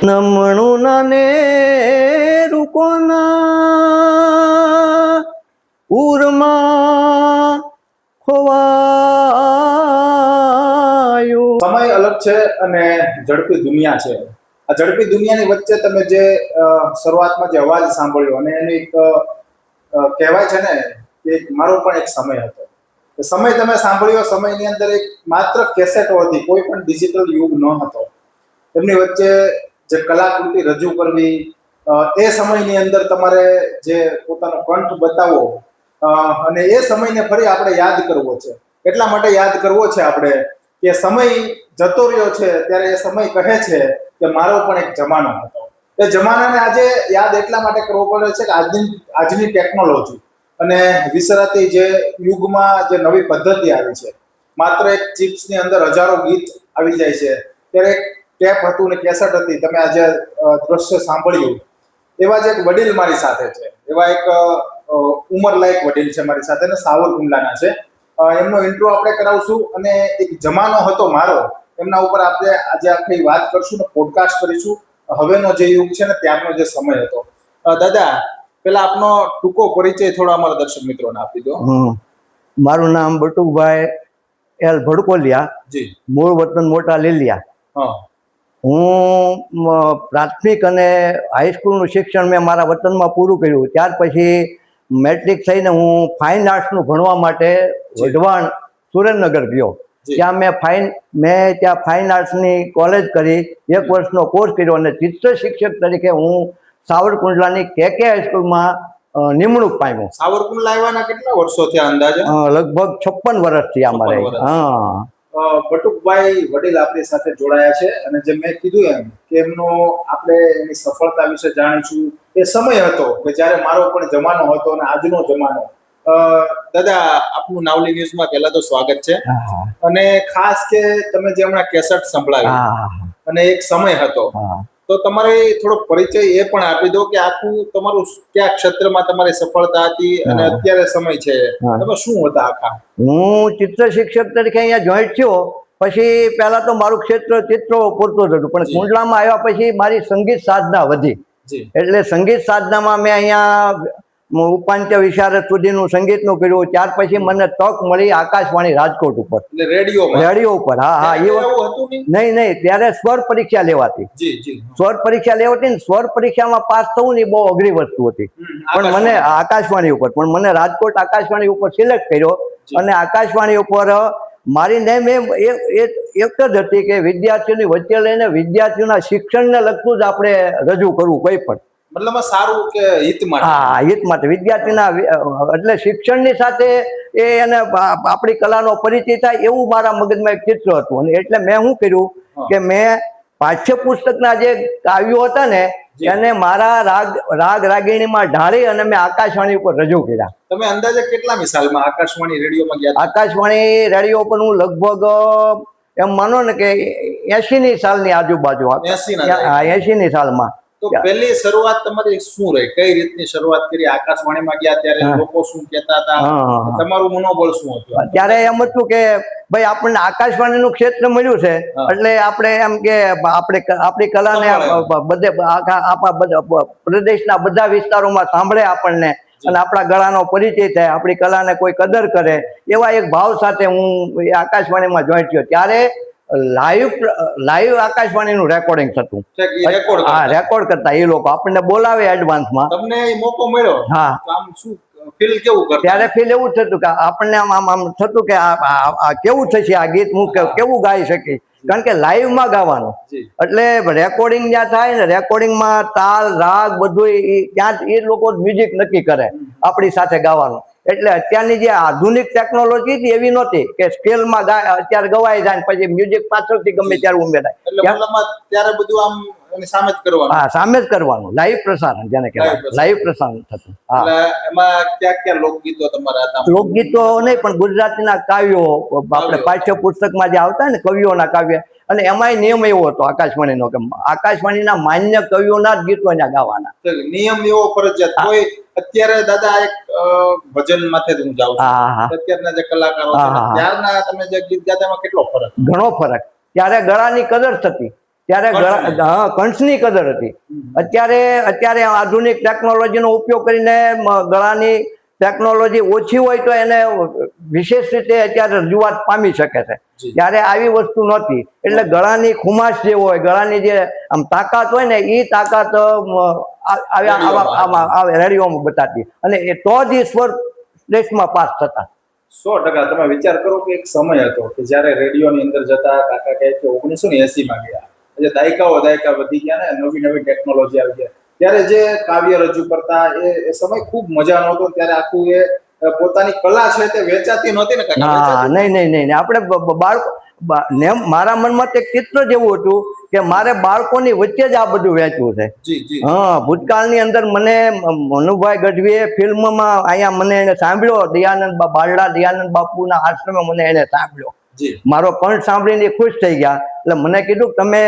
નમણું નાને રૂકોના ઉરમાં ખોવાયું. સમય અલગ છે અને ઝડપી દુનિયા છે. આ ઝડપી દુનિયાની વચ્ચે તમે જે શરૂઆતમાં જે અવાજ સાંભળ્યો અને એની એક કહેવાય છે ને કે મારો પણ એક સમય હતો. સમય તમે સાંભળ્યો, સમયની અંદર એક માત્ર કેસેટો હતી, કોઈ પણ ડિજિટલ યુગ ન હતો. એમની વચ્ચે જે કલાકૃતિ રજૂ કરવી, એ સમયની અંદર તમારે જે પોતાનો કંઠ બતાવવો અને એ સમયને ફરી આપણે યાદ કરવો છે. એટલા માટે યાદ કરવો છે આપણે કે સમય જતો રહ્યો છે ત્યારે એ સમય કહે છે કે મારો પણ એક જમાનો હતો. એ જમાનાને આજે યાદ એટલા માટે કરવો પડે છે કે આજની ટેકનોલોજી અને વિસરાતી જે યુગમાં જે નવી પદ્ધતિ આવી છે, માત્ર એક ચિપ્સની અંદર હજારો ગીત આવી જાય છે. ત્યારે ટેપ હતું ને કેસેટ હતી. તમે આજે દ્રશ્ય સાંભળ્યું, એવા જ એક વડીલ મારી સાથે છે. એવા એક ઉંમરલાયક વડીલ છે મારી સાથે, ને સાવરકુંડલાના છે. એમનો ઇન્ટ્રો આપણે કરાવશું અને એક જમાનો હતો મારો, એમના ઉપર આપણે આજે આખી વાત કરશું ને પોડકાસ્ટ કરીશું. હવેનો જે યુગ છે ને ત્યારનો જે સમય હતો. દાદા, પેલા આપનો ટૂંકો પરિચય થોડો અમારા દર્શક મિત્રોને આપી દો. મારું નામ બટુકભાઈ એલ ભડકોલિયા, જી. મૂળ વતન મોટા લીલિયા. હા. હું પ્રાથમિક અને હાઈસ્કૂલનું શિક્ષણ મેં મારા વતનમાં પૂરું કર્યું. ત્યાર પછી મેટ્રિક થઈને હું ફાઇન આર્ટ્સનું ભણવા માટે વઢવાણ સુરેન્દ્રનગર ગયો. ત્યાં મેં ત્યાં ફાઇન આર્ટ્સની કોલેજ કરી, 1 વર્ષનો કોર્સ કર્યો અને ચિત્ર શિક્ષક તરીકે હું સાવરકુંડલાની કે હાઈસ્કૂલમાં નિમણૂક પામ્યો. સાવરકુંડલા આવ્યાના કેટલા વર્ષો થયા અંદાજે? લગભગ 56 વર્ષ થયા અમારે. હા. બટુકભાઈ વડીલ આપણી સાથે જોડાયા છે અને જે મેં કીધું એમ કે એમનો આપણે એની સફળતા વિશે જાણીશું. એ સમય હતો કે જ્યારે મારો પણ જમાનો હતો અને આજનો જમાનો. દાદા, આપનું નાવલી ન્યૂઝમાં પહેલા તો સ્વાગત છે. અને ખાસ કે તમે જે હમણાં કેસેટ સંભળાવી અને એક સમય હતો, તો તમારે થોડો પરિચય એ પણ આપી દો કે આખું તમારું કયા ક્ષેત્રમાં તમારી સફળતા હતી અને અત્યારે સમય છે, તમે શું હતા આખા? હું ચિત્ર શિક્ષક તરીકે અહીંયા જોઈન્ટ થયો પછી પહેલા તો મારું ક્ષેત્ર ચિત્રો પૂરતું જ હતું, પણ કુંડલામાં આવ્યા પછી મારી સંગીત સાધના વધી. એટલે સંગીત સાધનામાં મેં અહીંયા ઉપાંત્ય વિશારદ સુધીનું સંગીતનું કર્યું. ત્યાર પછી મને તક મળી આકાશવાણી રાજકોટ ઉપર, રેડિયો ઉપર. હા, એ નહીં, ત્યારે સ્વર પરીક્ષા લેવાતી. સ્વર પરીક્ષા લેવાતી ને સ્વર પરીક્ષામાં પાસ થવું ને બહુ અઘરી વસ્તુ હતી. પણ મને આકાશવાણી ઉપર રાજકોટ આકાશવાણી ઉપર સિલેક્ટ કર્યો અને આકાશવાણી ઉપર મારી નેમ એક જ હતી કે વિદ્યાર્થીઓની વચ્ચે લઈને વિદ્યાર્થીઓના શિક્ષણને લગતું જ આપણે રજૂ કરવું કોઈ પણ. મતલબ સારું કે હિત માટે. હા, હિત માટે વિદ્યાર્થીના, એટલે શિક્ષણની સાથે એને આપણી કલાનો પરિચય થાય એવું મારા મગજમાં એક ચિત્ર હતું. અને એટલે મેં શું કર્યું કે મેં પાઠ્યપુસ્તકના જે કાવ્યો હતા ને એને મારા રાગ રાગીણીમાં ઢાળી અને મેં આકાશવાણી ઉપર રજૂ કર્યા. તમે અંદાજે કેટલામી સાલમાં આકાશવાણી રેડિયોમાં ગયા? આકાશવાણી રેડિયો પર હું લગભગ એમ માનો ને કે 80ની સાલની આજુબાજુ. 80ની સાલમાં. તો પહેલી શરૂઆત તમારી શું રહી? કઈ રીતની શરૂઆત કરી? આકાશવાણીમાં ગયા ત્યારે લોકો શું કહેતા હતા? તમારું મનોબળ શું હતું? ત્યારે એમ હતું કે ભાઈ આપણને આકાશવાણીનું ક્ષેત્ર મળ્યું છે એટલે આપણે એમ કે આપણી કલાને બધે આપણા પ્રદેશના બધા વિસ્તારોમાં સાંભળે આપણને અને આપણા ગળાનો પરિચય થાય, આપણી કલાને કોઈ કદર કરે, એવા એક ભાવ સાથે હું આકાશવાણીમાં જોઈન્ટ થયો. ત્યારે લાઈવ આકાશવાણીનું રેકોર્ડિંગ થતું. હા, રેકોર્ડ કરતા એ લોકો આપણને બોલાવે એડવાન્સમાં. તમને મોકો મળ્યો? હા. આમ શું ફીલ કેવું કરતા? ત્યારે ફીલ એવું થતું કે આપણને આમ થતું કે આ કેવું થશે, આ ગીત હું કેવું ગાઈ શકીશ, કારણ કે લાઈવમાં ગાવાનું. એટલે રેકોર્ડિંગ જ્યાં થાય ને, રેકોર્ડિંગમાં તાલ રાગ બધું ત્યાં એ લોકો મ્યુઝિક નક્કી કરે આપણી સાથે ગાવાનું. એટલે અત્યારની જે આધુનિક ટેકનોલોજી હતી એવી નહોતી કે સ્કેલમાં અત્યારે ગવાઈ જાય પછી મ્યુઝિક પાછળથી ગમે ત્યારે ઉમેરાય. ત્યારે બધું આમ સામે જ કરવાનું. હા, સામે જ કરવાનું. લાઈવ પ્રસારણ જેને કહેવાય, લાઈવ પ્રસારણ થતું. એમાં ક્યાં લોકગીતો તમારા હતા? લોકગીતો નહીં, પણ ગુજરાતીના કાવ્યો આપણે પાઠ્યપુસ્તકમાં જે આવતા ને કવિઓના કાવ્ય, અને એમાંય નિયમ એવો હતો આકાશવાણીનો કે આકાશવાણીના માન્ય કવિઓના જ ગીતો અહીંયા ગાવાના. નિયમ એવો ફરજિયાત. કોઈ અત્યારે દાદા એક ભજન માથે હું જાઉં છું, અત્યારના જે કલાકારો છે ત્યારના તમે જે ગીત ગાતા એમાં કેટલો ફરક? ઘણો ફરક. ત્યારે ગળાની કદર થતી. ત્યારે કંઠની કદર હતી. અત્યારે આધુનિક ટેકનોલોજીનો ઉપયોગ કરીને ગળાની ટેકનોલોજી ઓછી હોય તો એને વિશેષ રીતે અત્યારે રજૂઆત પામી શકે છે. ત્યારે આવી વસ્તુ નહોતી, એટલે ગળાની ખુમાશ જે હોય, ગળાની જે આમ તાકાત હોય ને, એ તાકાત રેડિયોમાં બતાતી, અને એ તો જ ઈશ્વર દેશમાં પાસ થતા. 100% તમે વિચાર કરો કે એક સમય હતો કે જ્યારે રેડિયોની અંદર જતા, કાકા કહે કે 1980 ગયા, એટલે દાયકા વધી ગયા ને, નવી નવી ટેકનોલોજી આવી ગયા, ત્યારે જે કાવ્ય રજૂ કરતા એ સમય ખૂબ મજાનો હતો. ત્યારે આખું એ પોતાની કલા છે તે વેચાતી નહોતી ને કાકા? હા, નહીં. આપણે બાળકો, મારા મનમાં એક ચિત્ર જેવું હતું કે મારે બાળકોની વચ્ચે જ આ બધું વેચવું છે. હા, ભૂતકાળની અંદર મને મનુભાઈ ગઢવીએ ફિલ્મમાં અહીંયા મને એને સાંભળ્યો, બાળડા દયાનંદ બાપુના આશ્રમે મને એને સાંભળ્યો. મારો કંઠ સાંભળીને ખુશ થઈ ગયા. એટલે મને કીધું તમે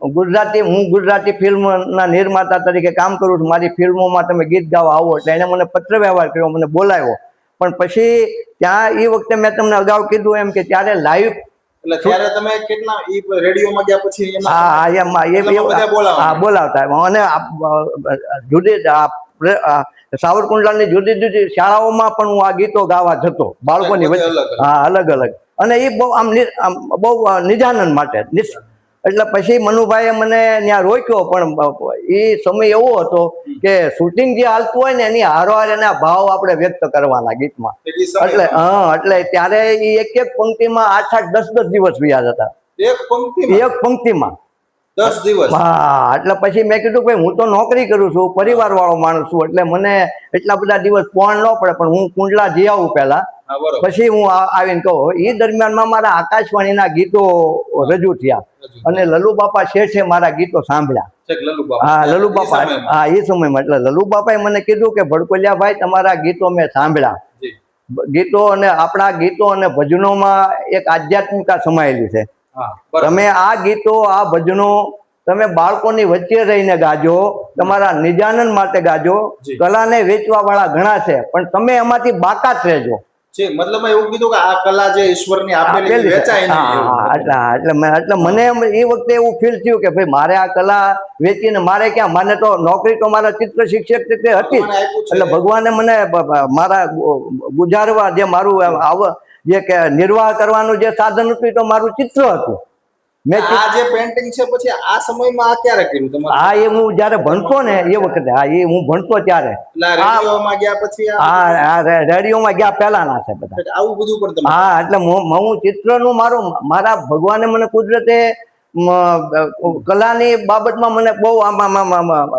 હું ગુજરાતી ફિલ્મના નિર્માતા તરીકે કામ કરું છું, મારી ફિલ્મોમાં તમે ગીત ગાવા આવો. એટલે એને મને પત્ર વ્યવહાર કર્યો, મને બોલાવ્યો. પણ પછી ત્યાં એ વખતે મેં તમને અગાઉ કીધું એમ કે ત્યારે લાઈવ, એટલે ત્યારે તમે કેટલા રેડિયોમાં ગયા પછી બોલાવતા, અને જુદી સાવરકુંડલાની જુદી જુદી શાળાઓમાં પણ હું આ ગીતો ગાવા જતો બાળકોની વચ્ચે. હા, અલગ અલગ. અને એ બહુ બહુ નિજાનંદ માટે. એટલે પછી મનુભાઈએ મને ત્યાં રોક્યો, પણ એ સમય એવો હતો કે શૂટિંગ જે હાલતું હોય ને એની હારોહાર એના ભાવ આપણે વ્યક્ત કરવાના ગીતમાં. એટલે ત્યારે એ એક પંક્તિમાં 8-10 દિવસ વ્યા જતા. એક પંક્તિમાં 10 દિવસ. હા, એટલે પછી મેં કીધું ભાઈ હું તો નોકરી કરું છું, પરિવાર વાળો માણસ છું, એટલે મને એટલા બધા દિવસ પહોંચ ન પડે, પણ હું કુંડલા જઈ આવું પહેલા, પછી હું આવીને કહું. એ દરમિયાનમાં મારા આકાશવાણીના ગીતો રજૂ થયા, અને લલુબાપા શેઠે મારા ગીતો સાંભળ્યા. હા, લલુબાપા, હા, એ સમયમાં. એટલે લલુબાપાએ મને કીધું કે ભડકોલિયા ભાઈ, તમારા ગીતો મેં સાંભળ્યા. ગીતો અને આપણા ગીતો અને ભજનોમાં એક આધ્યાત્મિકતા સમાયેલી છે. તમે આ ગીતો, આ ભજનો તમે બાળકોની વચ્ચે રહીને ગાજો, તમારા નિજાનંદ માટે ગાજો. કલાને વેચવા વાળા ઘણા છે, પણ તમે એમાંથી બાકાત રહેજો. મતલબ એવું કીધું કે આ કલા જે ઈશ્વરની આપેલી વેચાય નહીં. એટલે મને એ વખતે એવું ફીલ થયું કે ભાઈ મારે આ કલા વેચીને મારે ક્યાં, મને તો નોકરી તો મારા ચિત્ર શિક્ષક તરીકે હતી, એટલે ભગવાને મને મારા ગુજારવા જે મારું જે કે નિર્વાહ કરવાનું જે સાધન હતું, તો મારું ચિત્ર હતું. આ જે પેઇન્ટિંગ છે પછી આ સમયમાં આ ક્યારે કર્યું તમારે? હા, એ હું જયારે ભણતો ને એ વખતે. હા, એ હું ભણતો ત્યારે. રેડિયોમાં ગયા પછી? હા, રેડિયોમાં ગયા પહેલાના છે બધા. આવું બધું પણ? હા, એટલે હું ચિત્રનું મારા ભગવાને મને કુદરતે કલાની બાબતમાં મને બહુ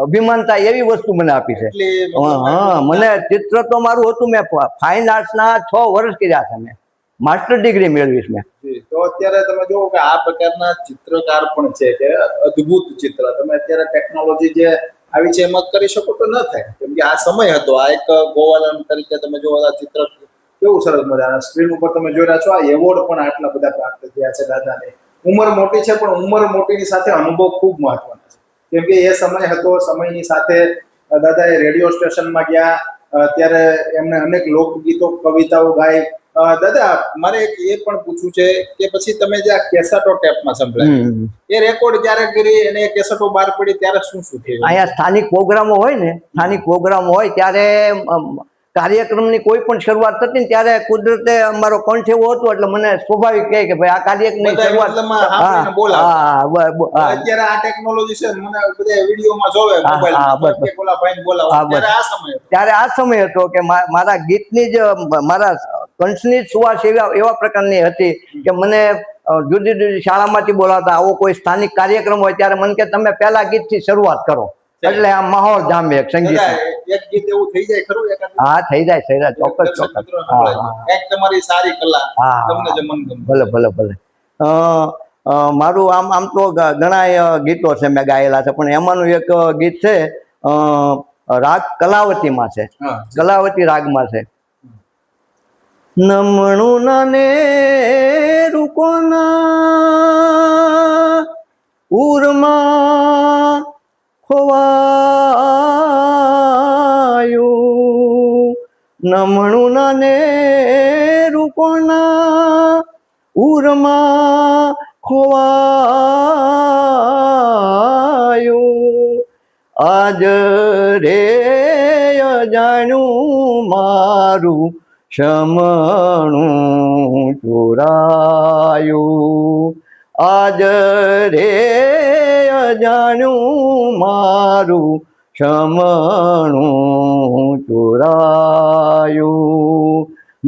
અભિમાનતા એવી વસ્તુ મને આપી છે. હા, મને ચિત્ર તો મારું હતું. મેં ફાઇન આર્ટ્સના 6 વર્ષ કર્યા છે. મેં માસ્ટર ડિગ્રી મેળવીશ મેં. તો અત્યારે તમે જુઓ કે આ પ્રકારના ચિત્રકાર પણ છે કે અદ્ભુત ચિત્ર તમે અત્યારે ટેકનોલોજી જે આવી છે એમાં કરી શકો તો ન થાય, કેમ કે આ સમય હતો. આ એક ગોવાલન તરીકે તમે જુઓ આ ચિત્ર કેવું સરસ મજાના સ્ક્રીન ઉપર તમે જોઈ રહ્યા છો. આ એવોર્ડ પણ આટલા બધા પ્રાપ્ત થયા છે દાદાને. ઉંમર મોટી છે, પણ ઉંમર મોટીની સાથે અનુભવ ખૂબ મહત્વનો છે, કેમ કે એ સમય હતો. સમયની સાથે દાદાએ રેડિયો સ્ટેશનમાં ગયા, ત્યારે એમને અનેક લોકગીતો, કવિતાઓ ગાઈ. દાદા, મારે એક એ પણ પૂછવું છે કે પછી તમે જે આ કેસેટો ટેપમાં સંભળાય, એ રેકોર્ડ ક્યારે કરી અને એ કેસેટો બહાર પડી ત્યારે શું થયું? અહીંયા સ્થાનિક પ્રોગ્રામો હોય ને, સ્થાનિક પ્રોગ્રામો હોય ત્યારે કાર્યક્રમની કોઈ પણ શરૂઆત થતી ને ત્યારે કુદરતે અમારો કંઠ એવો હતો, એટલે મને સ્વાભાવિક કહે કે ભાઈ આ કાર્યક્રમની શરૂઆત. અત્યારે આ ટેકનોલોજી છે, મને બધા વિડીયોમાં જોવે મોબાઈલ, ત્યારે આ સમય હતો કે મારા ગીતની જ, મારા કંઠની સુવાસ એવા પ્રકારની હતી કે મને જુદી જુદી શાળામાંથી બોલાવતા. આવો કોઈ સ્થાનિક કાર્યક્રમ હોય ત્યારે મને કે તમે પહેલા ગીતથી શરૂઆત કરો, એટલે આ માહોલ જામે એક સંગીત. એક ગીત એવું થઈ જાય ખરું? હા, થઈ જાય, ચોક્કસ. તમારી સારી કલા તમને જે મન ગમે. ભલે. મારું આમ તો ઘણા ગીતો છે મેં ગાયેલા છે, પણ એમાંનું એક ગીત છે, રાગ કલાવતીમાં છે, કલાવતી રાગમાં છે. નમણું નાને રૂકોના ઉરમાં ખોવાયું, નમણું નાને રૂકોના ઉરમાં ખોવાયું. આજ રે અજાણ્યું મારું શમણું ચોરાયું, આજ રે અજાણ્યું મારું શમણું ચોરાયું,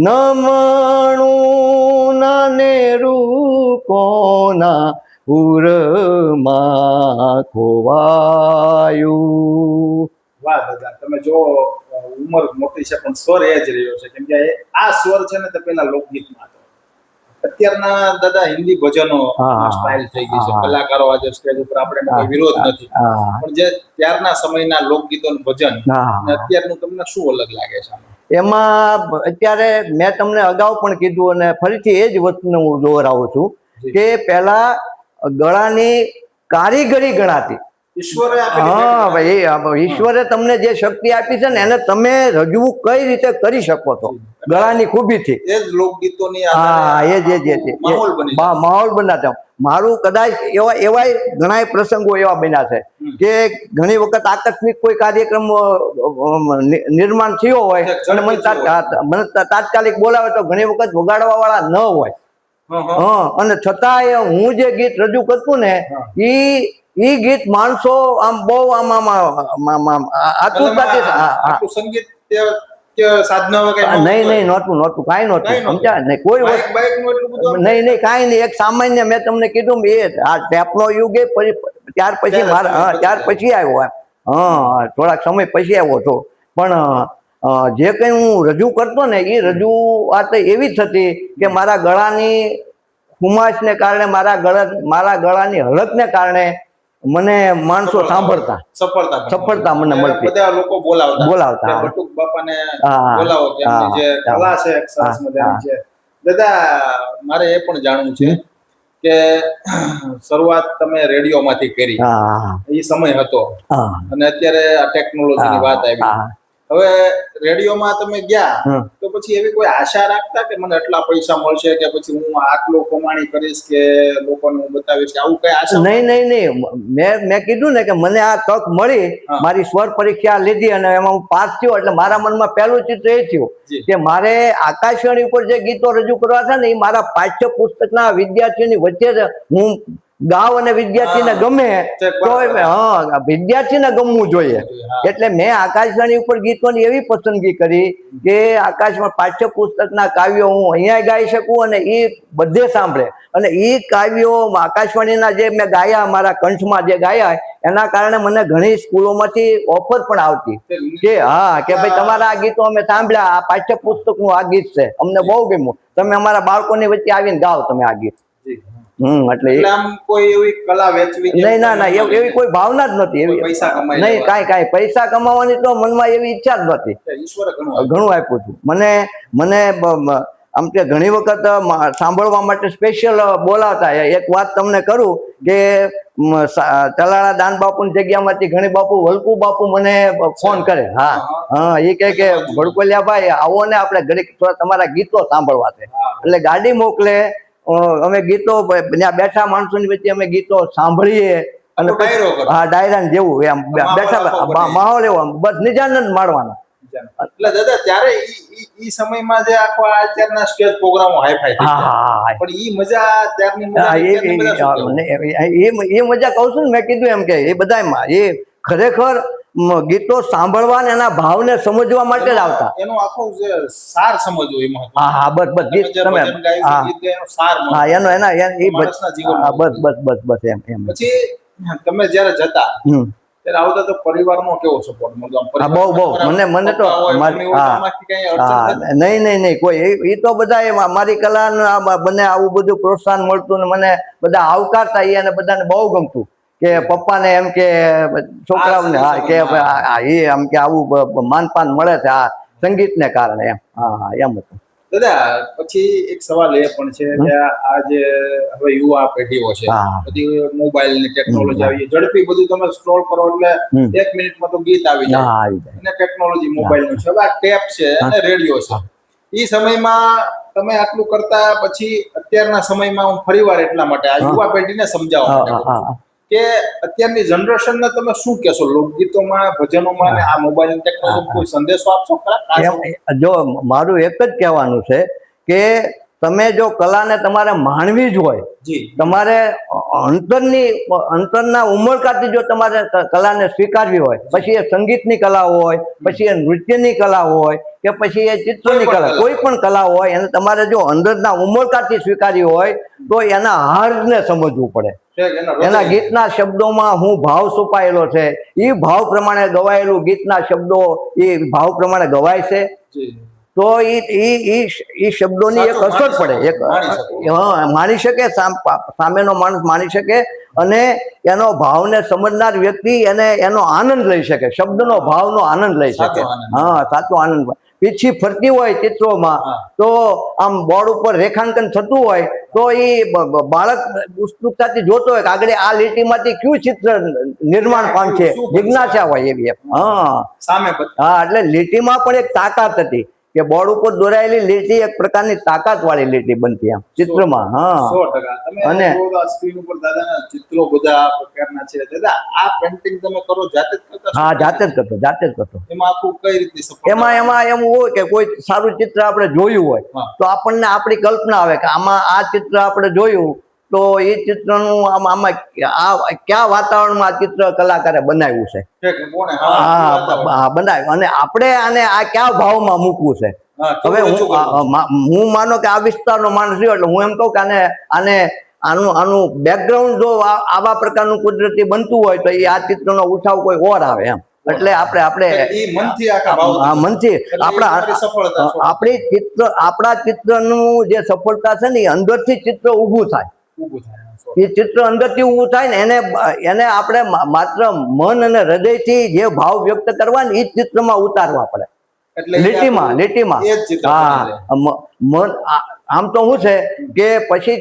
નમણું નાનેરું કોના ઉરમાં ખોવાયું. વાહ દાદા, તમે જો ઉંમર મોટી છે પણ સ્વર એ જ રહ્યો છે, કેમ કે આ સ્વર છે ને તે પેલા લોકગીતમાં હતો. અત્યારના દાદા હિન્દી ભજનો સ્ટાઇલ થઈ ગઈ છે, કલાકારો આજે સ્ટેજ ઉપર આપણે કોઈ વિરોધ નથી, પણ જે ત્યારના સમયના લોકગીતો ભજન અને અત્યારનું તમને શું અલગ લાગે છે? એમાં અત્યારે મેં તમને અગાઉ પણ કીધું અને ફરીથી એ જ વસ્તુને હું દોહરાવું છું કે પહેલા ગળાની કારીગરી ગણાતી. હા ભાઈ, ઈશ્વરે તમને જે શક્તિ આપી છે ને એને તમે રજૂ કઈ રીતે કરી શકો છો ગળાની ખૂબીથી. હા, એ જ માહોલ બનાવતા. મારું કદાચ એવા ઘણા પ્રસંગો એવા બન્યા છે કે ઘણી વખત આકસ્મિક કોઈ કાર્યક્રમ નિર્માણ થયો હોય અને મને તાત્કાલિક બોલાવે તો ઘણી વખત વગાડવા વાળા ન હોય, અને છતાંય હું જે ગીત રજૂ કરતું ને ઈ ગીત માણસો આમ બહુ આમ સંગીત નહીં નહોતું કાંઈ નહોતું સમજ્યા ને કોઈ નહીં કાંઈ નહીં. એક સામાન્ય મેં તમને કીધું એ આ ટેપનો યુગ એ ત્યાર પછી ત્યાર પછી આવ્યો. થોડાક સમય પછી આવ્યો હતો, પણ જે કંઈ હું રજૂ કરતો ને એ રજૂઆત એવી થતી કે મારા ગળાની ખુમાશને કારણે, મારા ગળાની હલકને કારણે મને માણસો સાંભળતા, સફળતા મને મળતી. બધા લોકો બોલાવતા બટુક બાપાને બોલાવો કે એમની જે કલા છે સરસ મજાની છે. દાદા, મારે એ પણ જાણવું છે કે શરૂઆત તમે રેડિયોમાંથી કરી, એ સમય હતો અને અત્યારે આ ટેકનોલોજીની વાત આવી. હવે રેડિયોમાં તમે ગયા તો પછી એવી કોઈ આશા રાખતા કે મને આટલા પૈસા મળશે કે પછી હું આટલું કમાણી કરીશ કે લોકોને હું બતાવીશ કે આવું કઈ આશા? નહીં. મેં કીધું ને કે મને આ તક મળી, મારી સ્વર પરીક્ષા લીધી અને એમાં હું પાસ થયો, એટલે મારા મનમાં પહેલું ચિત્ર એ થયું કે મારે આકાશવાણી ઉપર જે ગીતો રજૂ કરવા છે ને એ મારા પાઠ્ય પુસ્તકના વિદ્યાર્થીઓની વચ્ચે હું ગાવ અને વિદ્યાર્થીને ગમે તો વિદ્યાર્થીને ગમવું જોઈએ. એટલે મેં આકાશવાણી ઉપર ગીતોની એવી પસંદગી કરી કે આકાશમાં પાઠ્ય પુસ્તકના કાવ્યો હું અહીંયા ગાઈ શકું અને એ બધે સાંભળે. અને એ કાવ્યો આકાશવાણીના જે મેં ગાયા, મારા કંઠમાં જે ગાયા, એના કારણે મને ઘણી સ્કૂલોમાંથી ઓફર પણ આવતી કે કે ભાઈ તમારા આ ગીતો અમે સાંભળ્યા, આ પાઠ્ય પુસ્તકનું આ ગીત છે, અમને બહુ ગમ્યું, તમે અમારા બાળકોની વચ્ચે આવીને ગાઓ તમે આ ગીત. એટલે આમ કોઈ એવી કલા વેચવી નહીં, ના એવી કોઈ ભાવના જ નહોતી. એવી નહીં, કાંઈ પૈસા કમાવાની તો મનમાં એવી ઈચ્છા જ નહોતી. ઈશ્વરે ઘણું આપ્યું હતું મને આમ કે ઘણી વખત સાંભળવા માટે સ્પેશિયલ બોલાવતા. એક વાત તમને કરું કે તલાળા દાન બાપુની જગ્યામાંથી ઘણી બાપુ વલકુ બાપુ મને ફોન કરે. એ કે ભડકોલિયા ભાઈ આવો ને આપણે ઘડીક તમારા ગીતો સાંભળવા છે. એટલે ગાડી મોકલે, અમે ગીતો ત્યાં બેઠા માણસોની વચ્ચે અમે ગીતો સાંભળીએ અને ડાયરા જેવું એમ બેઠા માહોલ એવો બસ નિજાનંદ માણવાનો. એટલે દાદા ત્યારે ઈ સમયમાં જે આખો અત્યારના સ્ટેજ પ્રોગ્રામો હાઈફાઈ થઈ ગયા, પણ ઈ મજા ત્યારની એ મજા કહું છું ને, મેં કીધું એમ કે એ બધામાં એ ખરેખર ગીતો સાંભળવા ને એના ભાવને સમજવા માટે જ આવતા. એનો આખો જે સાર સમજવો એમાં. બસ તમે બસ એમ. પછી તમે જયારે જતા ત્યારે આવતા તો પરિવારનો કેવો સપોર્ટ મળતો? બહુ મને તો નહીં કોઈ એ તો બધા મારી કલા મને આવું બધું પ્રોત્સાહન મળતું ને મને બધા આવકારતા, અને બધાને બહુ ગમતું કે પપ્પાને એમ કે છોકરાઓને કે એ એમ કે આવું માનપાન મળે છે આ સંગીતને કારણે એમ. એમ હતું. દાદા, પછી એક સવાલ એ પણ છે કે આ જે હવે યુવા પેઢીઓ છે, બધી મોબાઈલ ની ટેકનોલોજી આવી, ઝડપી બધું તમે સ્ક્રોલ કરો એટલે 1 મિનિટમાં તો ગીત આવી જાય અને ટેકનોલોજી મોબાઈલ નું છે. હવે આ ટેપ છે અને રેડિયો છે. એ સમયમાં તમે આટલું કરતા પછી અત્યારના સમયમાં હું ફરીવાર એટલા માટે આ યુવા પેઢીને સમજાવવા માટે કે અત્યારની જનરેશનને તમે શું કહેશો લોકગીતોમાં ભજનોમાં અને આ મોબાઈલ ટેકનોલોજી કોઈ સંદેશો આપશો ખરા? જો મારું એક જ કહેવાનું છે કે તમે જો કલાને તમારે માણવી જ હોય, જી તમારે અંતરના ઉમળકાથી જો તમારે કલાને સ્વીકારવી હોય, પછી એ સંગીતની કલા હોય, પછી એ નૃત્યની કલા હોય કે પછી એ ચિત્રની કલા, કોઈ પણ કલા હોય, એને તમારે જો અંદરના ઉમળકાથી સ્વીકારવી હોય તો એના હાર્દને સમજવું પડે. એના ગીતના શબ્દોમાં હું ભાવ છુપાયેલો છે, એ ભાવ પ્રમાણે ગવાયેલું ગીતના શબ્દો એ ભાવ પ્રમાણે ગવાય છે, તો એ શબ્દોની એક અસર પડે, એક માણી શકે, સામેનો માણસ માણી શકે અને એનો ભાવને સમજનાર વ્યક્તિ એનો આનંદ લઈ શકે, શબ્દનો ભાવનો આનંદ લઈ શકે. હા, સાચો આનંદ. પીછી ફરતી હોય ચિત્રોમાં તો આમ બોર્ડ ઉપર રેખાંકન થતું હોય તો એ બાળક ઉત્સુકતાથી જોતો હોય કે આગળ આ લીટીમાંથી કયું ચિત્ર નિર્માણ પામશે, જિજ્ઞાસા હોય એવી. હા, એટલે લીટીમાં પણ એક તાકાત હતી કે બોર્ડ ઉપર દોરાયેલી લીટી એક પ્રકારની તાકાત વાળી લીટી બનતી આમ ચિત્રમાં. હા, 100%. અને સ્ક્રીન ઉપર દાદાના ચિત્રો બધા પ્રકારના છે. દાદા, આ પેઇન્ટિંગ તમે કરો જાતે જ કરતા? હા, જાતે જ કરતો. એમાં આખું કઈ રીતે સફળ? એમાં એવું હોય કે કોઈ સારું ચિત્ર આપણે જોયું હોય તો આપણને આપણી કલ્પના આવે કે આમાં આ ચિત્ર આપણે જોયું તો એ ચિત્રનું આમાં કયા વાતાવરણમાં આ ચિત્ર કલાકારે બનાવ્યું છે, બનાવ્યું, અને આપણે આને આ કયા ભાવમાં મૂકવું છે. હવે હું માનો કે આ વિસ્તારનો માણસ રહ્યો એટલે હું એમ કહું કે આનું બેકગ્રાઉન્ડ જો આવા પ્રકારનું કુદરતી બનતું હોય તો એ આ ચિત્રનો ઉઠાવ કોઈ ઓર આવે એમ. એટલે આપણે મનથી આપણા ચિત્રનું જે સફળતા છે ને એ અંદરથી ચિત્ર ઊભું થાય. એ ચિત્ર અંદરથી ઊભું થાય ને એને આપણે માત્ર મન અને હૃદયથી જે ભાવ વ્યક્ત કરવા ને એ જ ચિત્રમાં ઉતારવા પડે, લીટીમાં. હા, મન આમ તો શું છે કે પછી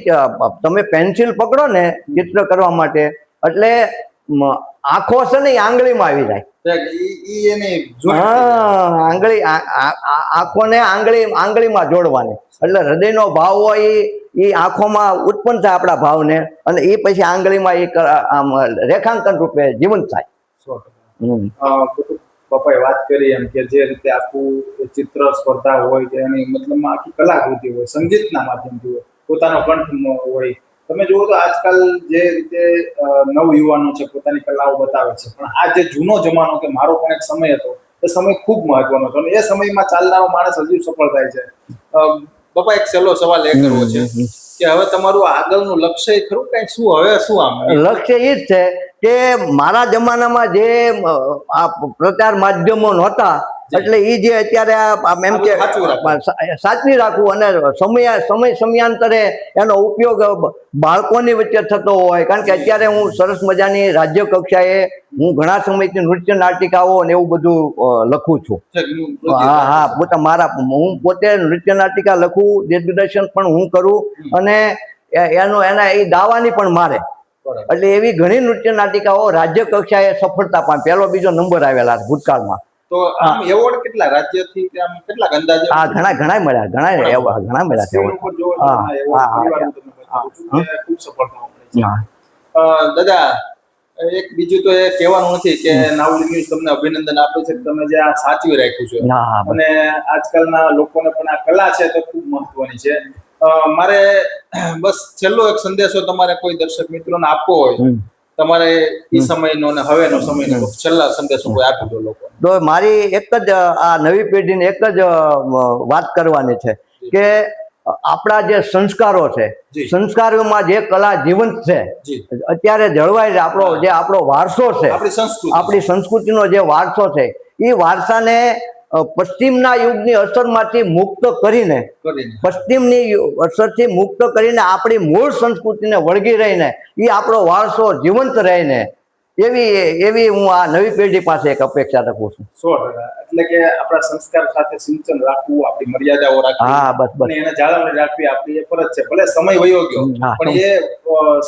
તમે પેન્સિલ પકડો ને ચિત્ર કરવા માટે એટલે આંખો છે ને આંગળીમાં આવી જાય. આંખોને આંગળીમાં જોડવાની એટલે હૃદયનો ભાવ હોય એ આંખોમાં ઉત્પન્ન થાય આપણા ભાવને, અને એ પછી આંગળીમાં એ રેખાંકન રૂપે જીવંત થાય. પપ્પાએ વાત કરી એમ કે જે રીતે આખું ચિત્ર સ્પર્ધા હોય કે એની મતલબ આખી કલાકૃતિ હોય, સંગીતના માધ્યમથી હોય, પોતાનો કંઠ હોય. તમે જુઓ તો આજકાલ જે રીતે નવ યુવાનો છે પોતાની કલાઓ બતાવે છે, પણ આ જે જૂનો જમાનો કે મારો પણ એક સમય હતો, એ સમય ખૂબ મહત્વનો હતો અને એ સમયમાં ચાલનારો માણસ હજુ સફળ થાય છે. પપ્પા, એક સહેલો સવાલ એ કરવો છે કે હવે તમારું આગળનું લક્ષ્ય ખરું કઈ શું? હવે શું આમ લક્ષ્ય એ જ છે કે મારા જમાનામાં જે આ પ્રચાર માધ્યમો નહોતા એટલે એ જે અત્યારે એમ કે સાચવી રાખવું અને સમયાંતરે એનો ઉપયોગ બાળકોની વચ્ચે થતો હોય. કારણ કે અત્યારે હું સરસ મજાની રાજ્ય કક્ષાએ હું ઘણા સમયથી નૃત્ય નાટિકાઓ અને એવું બધું લખું છું. હા, હું પોતે નૃત્ય નાટિકા લખું, દિગ્દર્શન પણ હું કરું અને એના એ દાવાની પણ મારે. એટલે એવી ઘણી નૃત્ય નાટિકાઓ રાજ્ય કક્ષાએ સફળતા પામી, પહેલો બીજો નંબર આવેલા ભૂતકાળમાં. તો આમ એવોર્ડ કેટલા રાજ્યથી આમ કેટલા અંદાજે? ઘણા મળ્યા, ઘણા મળ્યા છે. ખૂબ સફળતા મળી છે. દાદા, એક બીજું તો એ કહેવાનું નથી કે નાવલી ન્યૂઝ તમને અભિનંદન આપે છે કે તમે જે આ સાચવી રાખ્યું છે, અને આજકાલના લોકોને પણ આ કલા છે તો ખૂબ મહત્વની છે. મારે બસ છેલ્લો એક સંદેશો તમારે કોઈ દર્શક મિત્રોને આપવો હોય, તમારે એ સમયનો અને હવેનો સમયનો છેલ્લા સંદેશો કોઈ આપી દો લોકો. તો મારી એક જ આ નવી પેઢીને એક જ વાત કરવાની છે કે આપણા જે સંસ્કારો છે, સંસ્કારોમાં જે કલા જીવંત છે અત્યારે જળવાય છે, આપણો વારસો છે, આપણી સંસ્કૃતિનો જે વારસો છે, એ વારસાને પશ્ચિમના યુગની અસરમાંથી મુક્ત કરીને આપણી મૂળ સંસ્કૃતિને વળગી રહીને એ આપણો વારસો જીવંત રહીને એવી હું આ નવી પેઢી પાસે એક અપેક્ષા રાખું છું. 100%. એટલે કે આપણા સંસ્કાર સાથે સિંચન રાખવું, આપણી મર્યાદાઓ રાખવી, હા, બસ એને જાળવણી રાખવી આપણી એ ફરજ છે. ભલે સમય વયો ગયો પણ એ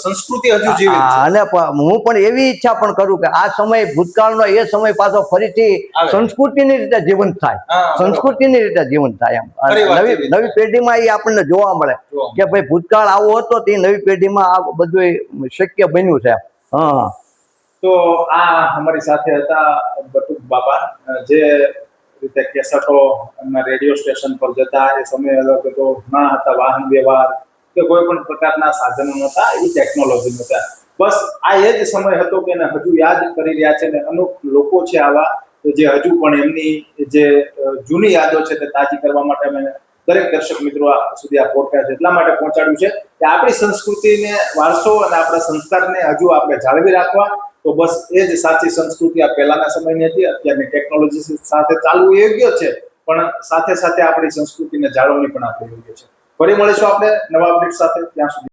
સંસ્કૃતિ હજુ જીવિત છે. અને હું પણ એવી ઈચ્છા પણ કરું કે આ સમય ભૂતકાળનો એ સમય પાછો ફરીથી સંસ્કૃતિની રીતે જીવંત થાય, એમ નવી પેઢીમાં એ આપણને જોવા મળે કે ભાઈ ભૂતકાળ આવો હતો તે નવી પેઢીમાં આ બધું શક્ય બન્યું છે. હા તો આ અમારી સાથે હતા બટુક બાપા, જે રીતે કેસેટો રેડિયો સ્ટેશન પર જતા એ સમય અલગ હતો, ના હતા વાહન વ્યવહાર કે કોઈ પણ પ્રકારના સાધનો નહોતા, એ ટેકનોલોજી નહોતા. બસ આ એ જ સમય હતો કે એને હજુ યાદ કરી રહ્યા છે ને અમુક લોકો છે આવા જે હજુ પણ એમની જે જૂની યાદો છે તે તાજી કરવા માટે અમે દરેક દર્શક મિત્રો સુધી આ પોડકાસ્ટ એટલા માટે પહોંચાડ્યું છે કે આપણી સંસ્કૃતિને, વારસો અને આપણા સંસ્કારને હજુ આપણે જાળવી રાખવા. તો બસ એ જ સાચી સંસ્કૃતિ આ પહેલાના સમયની હતી. અત્યારની ટેકનોલોજી સાથે ચાલવું યોગ્ય છે, પણ સાથે સાથે આપણી સંસ્કૃતિને જાળવણી પણ આપણે યોગ્ય છે. ફરી મળીશું આપણે નવા અપડેટ સાથે. ત્યાં સુધી